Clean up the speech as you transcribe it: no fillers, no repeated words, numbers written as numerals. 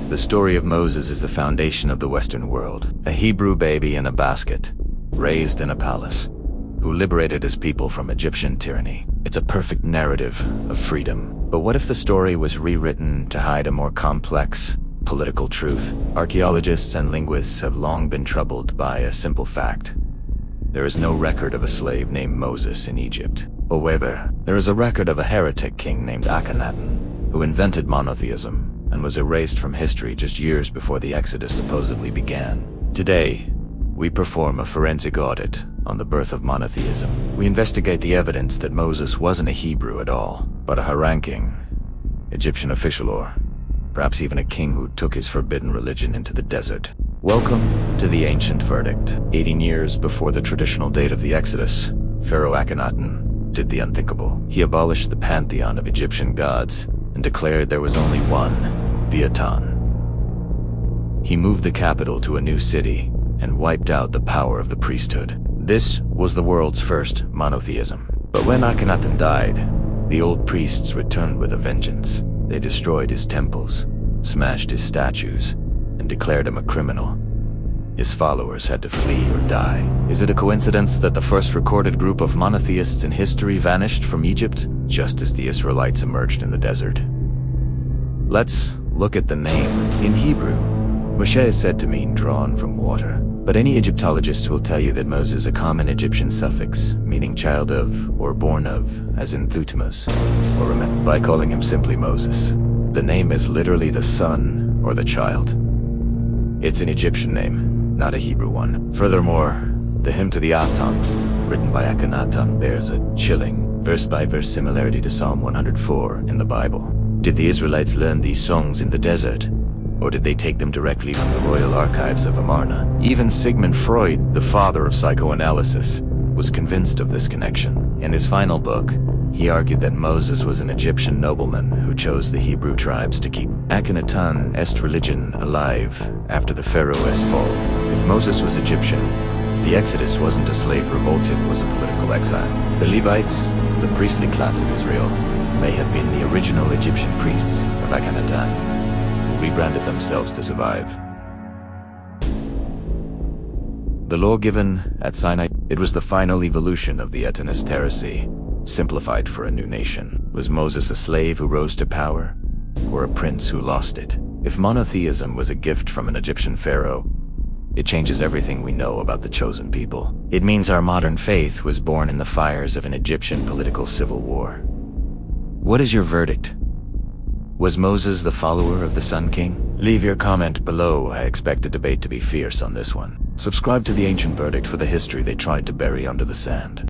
The story of Moses is the foundation of the Western world. A Hebrew baby in a basket, raised in a palace, who liberated his people from Egyptian tyranny. It's a perfect narrative of freedom. But what if the story was rewritten to hide a more complex, political truth? Archaeologists and linguists have long been troubled by a simple fact. There is no record of a slave named Moses in Egypt. However, there is a record of a heretic king named Akhenaten, who invented monotheism and was erased from history just years before the Exodus supposedly began. Today, we perform a forensic audit on the birth of monotheism. We investigate the evidence that Moses wasn't a Hebrew at all, but a high-ranking Egyptian official, or perhaps even a king who took his forbidden religion into the desert. Welcome to the ancient verdict. 18 years before the traditional date of the Exodus, Pharaoh Akhenaten did the unthinkable. He abolished the pantheon of Egyptian gods and declared there was only one, the Aten. He moved the capital to a new city and wiped out the power of the priesthood. This was the world's first monotheism. But when Akhenaten died, the old priests returned with a vengeance. They destroyed his temples, smashed his statues, and declared him a criminal. His followers had to flee or die. Is it a coincidence that the first recorded group of monotheists in history vanished from Egypt, just as the Israelites emerged in the desert? Let's look at the name. In Hebrew, Moshe is said to mean drawn from water. But any Egyptologist will tell you that Mose is a common Egyptian suffix, meaning child of or born of, as in Thutmose, or by calling him simply Moses. The name is literally the son or the child. It's an Egyptian name, not a Hebrew one. Furthermore, the hymn to the Aten, written by Akhenaten, bears a chilling, verse-by-verse similarity to Psalm 104 in the Bible. Did the Israelites learn these songs in the desert? Or did they take them directly from the royal archives of Amarna? Even Sigmund Freud, the father of psychoanalysis, was convinced of this connection. In his final book, he argued that Moses was an Egyptian nobleman who chose the Hebrew tribes to keep Akhenaten est religion alive after the Pharaoh's fall. If Moses was Egyptian, the Exodus wasn't a slave revolt, it was a political exile. The Levites, the priestly class of Israel, may have been the original Egyptian priests of Akhenaten, rebranded themselves to survive. The law given at Sinai, it was the final evolution of the Atenist heresy, simplified for a new nation. Was Moses a slave who rose to power, or a prince who lost it? If monotheism was a gift from an Egyptian pharaoh, it changes everything we know about the chosen people. It means our modern faith was born in the fires of an Egyptian political civil war. What is your verdict? Was Moses the follower of the Sun King? Leave your comment below. I expect the debate to be fierce on this one. Subscribe to the Ancient Verdict for the history they tried to bury under the sand.